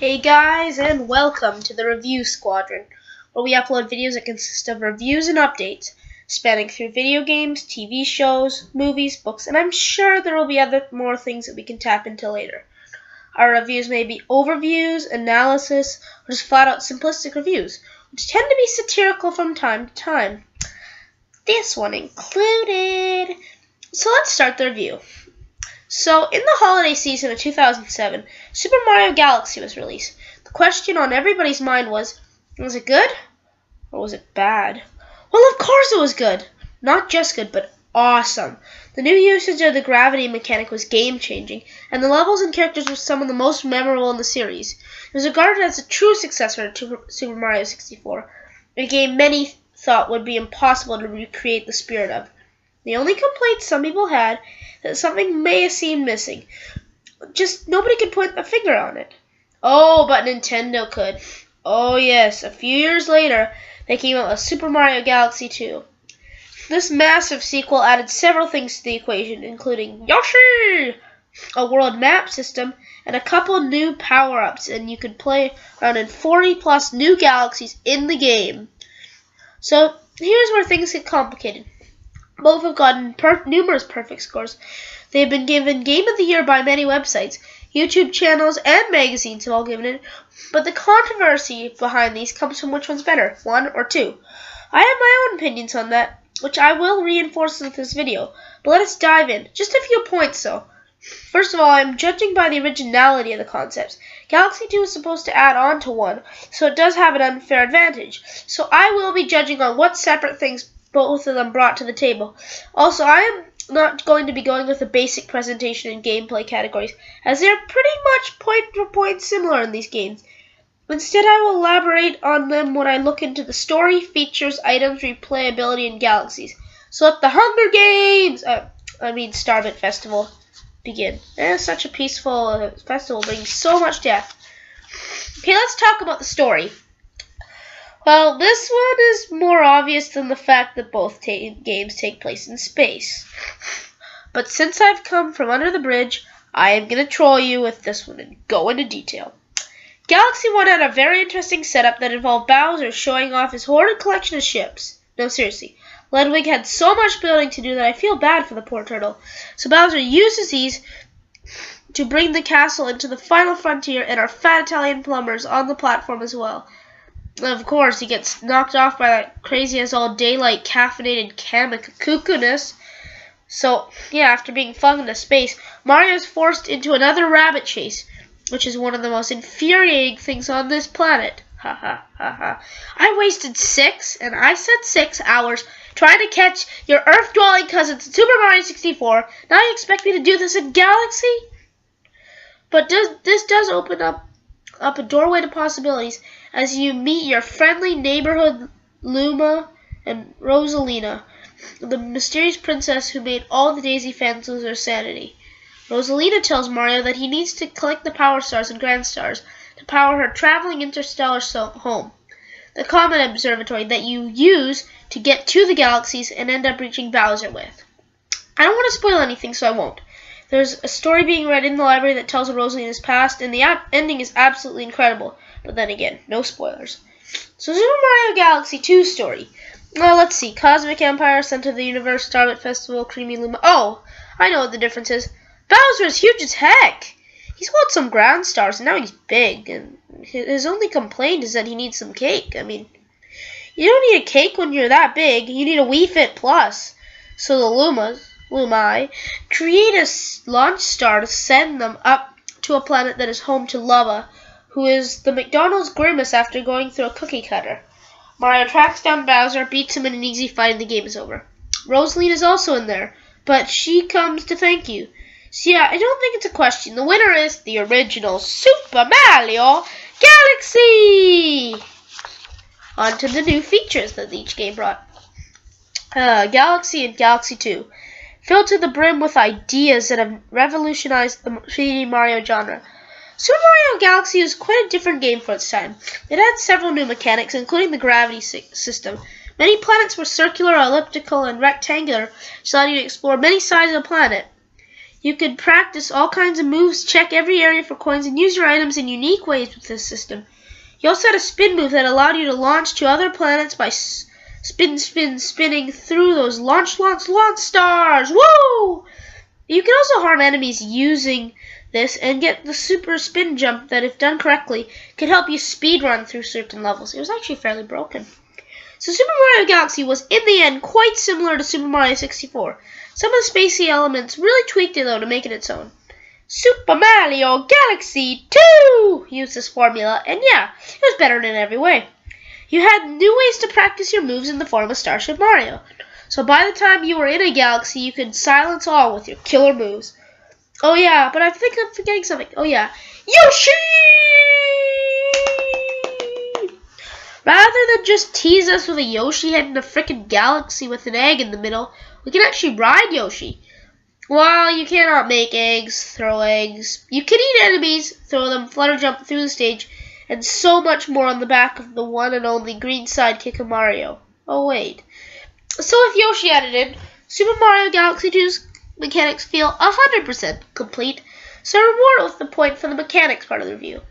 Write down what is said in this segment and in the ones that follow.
Hey guys, and welcome to the Review Squadron, where we upload videos that consist of reviews and updates, spanning through video games, TV shows, movies, books, and I'm sure there will be more things that we can tap into later. Our reviews may be overviews, analysis, or just flat-out simplistic reviews, which tend to be satirical from time to time. This one included. So let's start the review. So, in the holiday season of 2007, Super Mario Galaxy was released. The question on everybody's mind was it good or was it bad? Well, of course it was good. Not just good, but awesome. The new usage of the gravity mechanic was game-changing, and the levels and characters were some of the most memorable in the series. It was regarded as a true successor to Super Mario 64, a game many thought would be impossible to recreate the spirit of. The only complaint some people had that something may have seemed missing. Just nobody could put a finger on it. Oh, but Nintendo could. Oh yes, a few years later, they came out with Super Mario Galaxy 2. This massive sequel added several things to the equation, including Yoshi, a world map system, and a couple new power-ups, and you could play around in 40-plus new galaxies in the game. So, here's where things get complicated. Both have gotten numerous perfect scores. They have been given Game of the Year by many websites. YouTube channels and magazines have all given it. But the controversy behind these comes from which one's better, 1 or 2. I have my own opinions on that, which I will reinforce with this video. But let us dive in. Just a few points, though. First of all, I'm judging by the originality of the concepts. Galaxy 2 is supposed to add on to 1, so it does have an unfair advantage. So I will be judging on what separate things both of them brought to the table. Also, I am not going to be going with the basic presentation and gameplay categories, as they are pretty much point-for-point similar in these games. Instead, I will elaborate on them when I look into the story, features, items, replayability, and galaxies. So let the Hunger Games, Starbit Festival, begin. Such a peaceful festival brings so much death. Okay, let's talk about the story. Well, this one is more obvious than the fact that both games take place in space. But since I've come from under the bridge, I am going to troll you with this one and go into detail. Galaxy 1 had a very interesting setup that involved Bowser showing off his hoarded collection of ships. No, seriously. Ludwig had so much building to do that I feel bad for the poor turtle. So Bowser uses these to bring the castle into the final frontier, and our fat Italian plumbers on the platform as well. Of course, he gets knocked off by that crazy-as-all-daylight caffeinated cuckoo-ness. So, yeah, after being flung into space, Mario is forced into another rabbit chase, which is one of the most infuriating things on this planet. Ha ha ha ha. I wasted 6 hours trying to catch your Earth-dwelling cousins in Super Mario 64. Now you expect me to do this in Galaxy? But this does open up a doorway to possibilities as you meet your friendly neighborhood Luma and Rosalina, the mysterious princess who made all the Daisy fans lose their sanity. Rosalina tells Mario that he needs to collect the Power Stars and Grand Stars to power her traveling interstellar home, the Comet Observatory that you use to get to the galaxies and end up reaching Bowser with. I don't want to spoil anything, so I won't. There's a story being read in the library that tells Rosalina's past, and the ending is absolutely incredible. But then again, no spoilers. So Super Mario Galaxy 2 story. Well, let's see. Cosmic Empire, Center of the Universe, Starbit Festival, Creamy Luma. Oh, I know what the difference is. Bowser is huge as heck. He's won some Grand Stars, and now he's big. And his only complaint is that he needs some cake. I mean, you don't need a cake when you're that big. You need a Wii Fit Plus. So the Lumai, create a launch star to send them up to a planet that is home to Lava, who is the McDonald's Grimace after going through a cookie cutter. Mario tracks down Bowser, beats him in an easy fight, and the game is over. Rosalina is also in there, but she comes to thank you. So yeah, I don't think it's a question. The winner is the original Super Mario Galaxy! On to the new features that each game brought. Galaxy and Galaxy 2. Filled to the brim with ideas that have revolutionized the 3D Mario genre. Super Mario Galaxy is quite a different game for its time. It had several new mechanics, including the gravity system. Many planets were circular, elliptical, and rectangular, which allowed you to explore many sides of the planet. You can practice all kinds of moves, check every area for coins, and use your items in unique ways with this system. You also had a spin move that allowed you to launch to other planets by spinning through those launch stars. Woo! You can also harm enemies using this and get the super spin jump that, if done correctly, can help you speedrun through certain levels. It was actually fairly broken. So Super Mario Galaxy was, in the end, quite similar to Super Mario 64. Some of the spacey elements really tweaked it, though, to make it its own. Super Mario Galaxy 2 used this formula, and yeah, it was better in every way. You had new ways to practice your moves in the form of Starship Mario. So by the time you were in a galaxy, you could silence all with your killer moves. Oh yeah, but I think I'm forgetting something. Oh yeah, Yoshi! Rather than just tease us with a Yoshi head in a frickin' galaxy with an egg in the middle, we can actually ride Yoshi. While you cannot make eggs, throw eggs, you can eat enemies, throw them, flutter jump through the stage, and so much more on the back of the one and only green sidekick of Mario. Oh wait. So with Yoshi added in, Super Mario Galaxy 2's mechanics feel 100% complete, so reward with the point for the mechanics part of the review.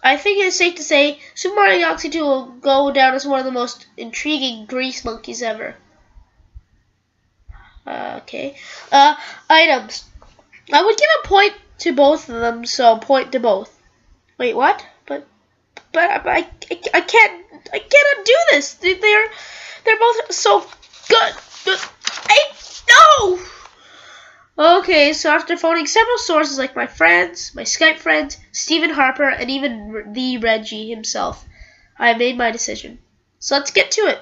I think it is safe to say Super Mario Galaxy 2 will go down as one of the most intriguing grease monkeys ever. Okay. Items. I would give a point to both of them, so point to both. Wait, what? But I cannot do this. They're both so good. No! Okay, so after phoning several sources like my friends, my Skype friends, Stephen Harper, and even the Reggie himself, I have made my decision. So let's get to it.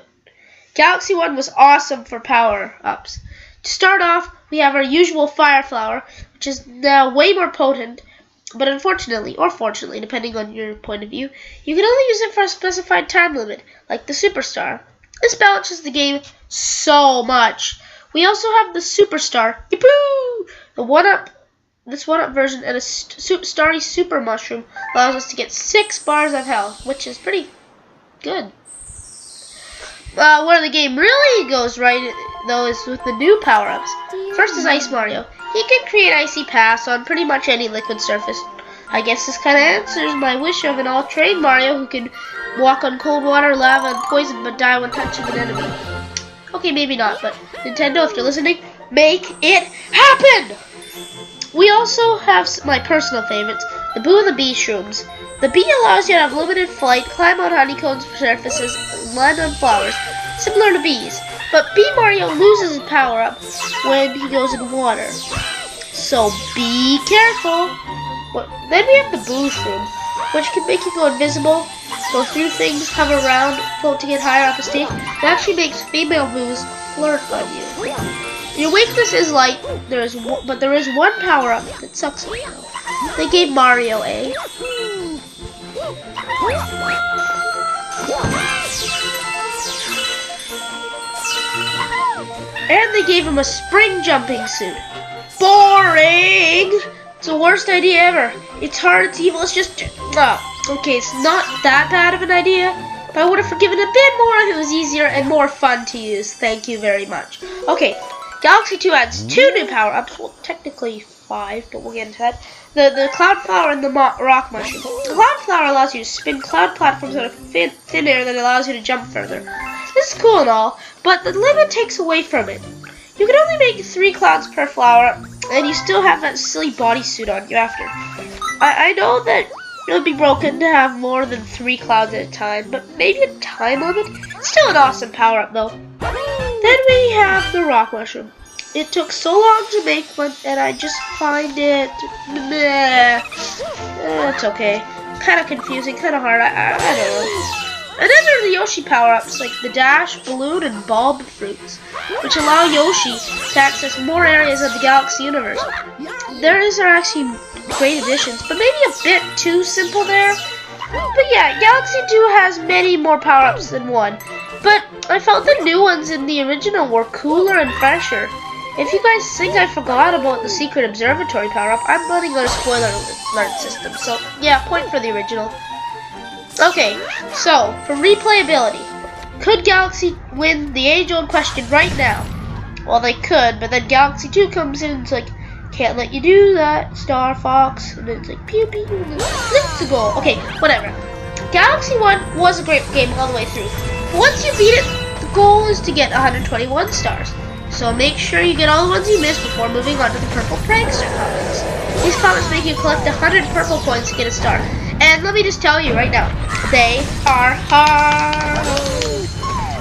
Galaxy 1 was awesome for power-ups. To start off, we have our usual Fire Flower, which is now way more potent, but unfortunately, or fortunately, depending on your point of view, you can only use it for a specified time limit, like the Superstar. This balances the game so much. We also have the Superstar, Yippoo! This one-up version, and a Starry Super Mushroom allows us to get 6 bars of health, which is pretty good. Where the game really goes right, though, is with the new power-ups. First is Ice Mario. He can create icy paths on pretty much any liquid surface. I guess this kind of answers my wish of an all-terrain Mario who can walk on cold water, lava, and poison, but die when touching an enemy. Okay, maybe not, but Nintendo, if you're listening, make it happen! We also have my personal favorites, the Boo and the Bee Shrooms. The Bee allows you to have limited flight, climb on honeycombs surfaces, and land on flowers, similar to bees. But Bee Mario loses his power-up when he goes in water. So be careful! Then we have the Boo Shroom, which can make you go invisible, go through things, hover around, float to get higher up a stage. It actually makes female Boos flirt on you. Your weakness is light, but there is one power-up that sucks at you. They gave Mario a... And they gave him a spring jumping suit. Boring! It's the worst idea ever. It's hard, it's evil, it's just... okay, it's not that bad of an idea, but I would have forgiven a bit more if it was easier and more fun to use. Thank you very much. Okay, Galaxy 2 adds 2 new power-ups. Well, technically 5, but we'll get into that. The Cloud Flower and the Rock Mushroom. The Cloud Flower allows you to spin cloud platforms out of thin air that allows you to jump further. This is cool and all, but the limit takes away from it. You can only make 3 clouds per flower, and you still have that silly bodysuit on you after. I know that it would be broken to have more than 3 clouds at a time, but maybe a time limit? Still an awesome power-up though. Then we have the Rock Mushroom. It took so long to make one, and I just find it... meh. It's okay. Kind of confusing, kind of hard, I don't know. And then there are the Yoshi power-ups, like the Dash, Balloon, and Bulb Fruits, which allow Yoshi to access more areas of the Galaxy universe. Theirs are actually great additions, but maybe a bit too simple there. But yeah, Galaxy 2 has many more power-ups than 1, but I felt the new ones in the original were cooler and fresher. If you guys think I forgot about the Secret Observatory power-up, I'm running on a spoiler alert system, so yeah, point for the original. Okay, so, for replayability, could Galaxy win the age-old question right now? Well, they could, but then Galaxy 2 comes in and it's like, Can't let you do that, Star Fox. And then it's like, pew pew, and then let's go. Okay, whatever. Galaxy 1 was a great game all the way through. Once you beat it, the goal is to get 121 stars. So make sure you get all the ones you missed before moving on to the Purple Prankster comments. These comments make you collect 100 purple points to get a star. And let me just tell you right now, they are hard.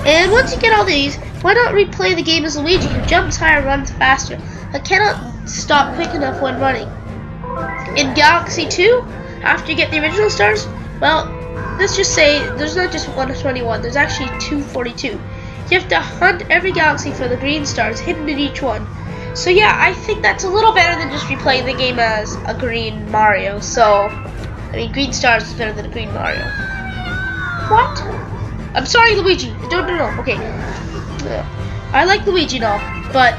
And once you get all these, why not replay the game as Luigi, who jumps higher and runs faster, but cannot stop quick enough when running. In Galaxy 2, after you get the original stars, well, let's just say there's not just 121, there's actually 242. You have to hunt every galaxy for the green stars hidden in each one. So yeah, I think that's a little better than just replaying the game as a green Mario. So, I mean, green stars is better than a green Mario. What? I'm sorry, Luigi. No. Okay. I like Luigi now, but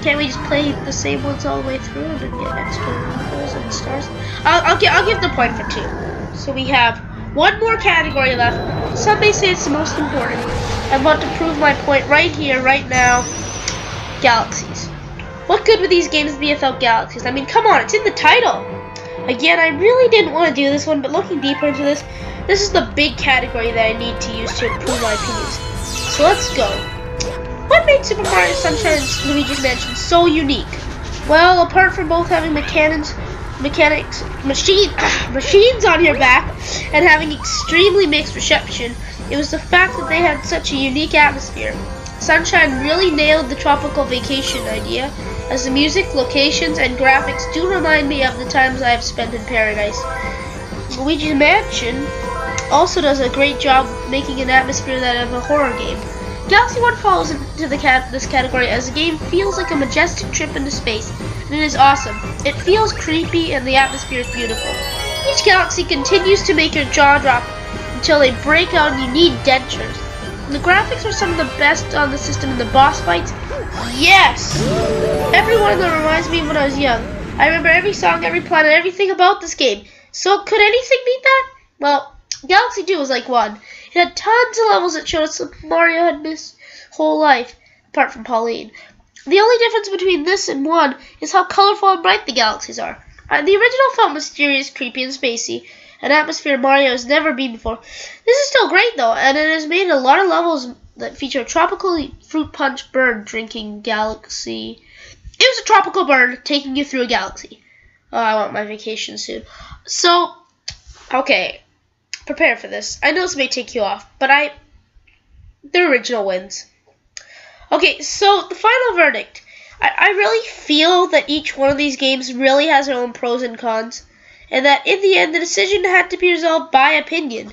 can't we just play the same ones all the way through and get extra levels and stars? I'll give the point for 2. So we have one more category left. Some may say it's the most important. I want to prove my point right here, right now. Galaxies. What good would these games be without galaxies? I mean, come on, it's in the title. Again, I really didn't want to do this one, but looking deeper into this, this is the big category that I need to use to improve my opinions. So let's go. What made Super Mario Sunshine and Luigi's Mansion so unique? Well, apart from both having machines on your back and having extremely mixed reception, it was the fact that they had such a unique atmosphere. Sunshine really nailed the tropical vacation idea, as the music, locations, and graphics do remind me of the times I have spent in paradise. Luigi's Mansion also does a great job making an atmosphere that of a horror game. Galaxy 1 falls into this category as the game feels like a majestic trip into space, and it is awesome. It feels creepy and the atmosphere is beautiful. Each galaxy continues to make your jaw drop until they break out and you need dentures. And the graphics are some of the best on the system, and the boss fights, yes! Every one of them reminds me of when I was young. I remember every song, every planet, everything about this game. So could anything beat that? Well, Galaxy 2 was like 1. It had tons of levels that showed us that Mario had missed his whole life, apart from Pauline. The only difference between this and 1 is how colorful and bright the galaxies are. The original felt mysterious, creepy, and spacey, an atmosphere Mario has never been before. This is still great though, and it has made a lot of levels that feature a tropical fruit punch bird drinking galaxy. It was a tropical bird taking you through a galaxy. Oh, I want my vacation soon. So, okay. Prepare for this. I know this may take you off, but the original wins. Okay, so the final verdict. I really feel that each one of these games really has their own pros and cons, and that in the end the decision had to be resolved by opinion.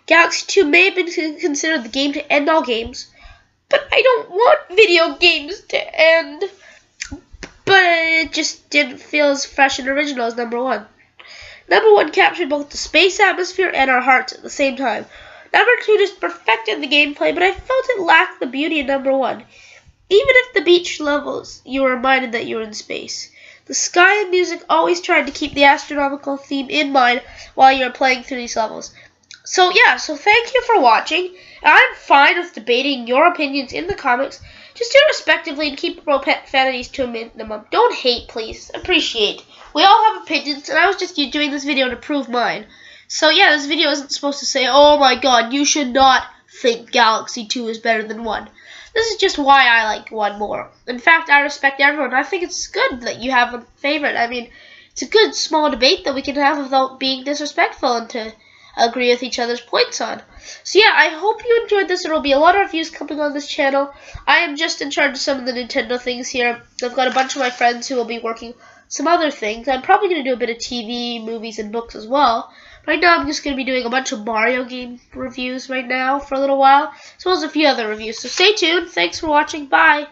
Galaxy 2 may have been considered the game to end all games, but I don't want video games to end. But it just didn't feel as fresh and original as number 1. Number 1 captured both the space atmosphere and our hearts at the same time. Number 2 just perfected the gameplay, but I felt it lacked the beauty of number 1. Even if the beach levels, you were reminded that you were in space. The sky and music always tried to keep the astronomical theme in mind while you were playing through these levels. So thank you for watching. I'm fine with debating your opinions in the comments. Just do it respectively and keep profanities to a minimum. Don't hate, please. Appreciate. We all have opinions, and I was just doing this video to prove mine. So yeah, this video isn't supposed to say, oh my god, you should not think Galaxy 2 is better than 1. This is just why I like 1 more. In fact, I respect everyone. I think it's good that you have a favorite. I mean, it's a good small debate that we can have without being disrespectful and to agree with each other's points on. So yeah, I hope you enjoyed this. There will be a lot of reviews coming on this channel. I am just in charge of some of the Nintendo things here. I've got a bunch of my friends who will be working some other things. I'm probably going to do a bit of TV, movies, and books as well. Right now, I'm just going to be doing a bunch of Mario game reviews right now for a little while, as well as a few other reviews. So stay tuned. Thanks for watching. Bye.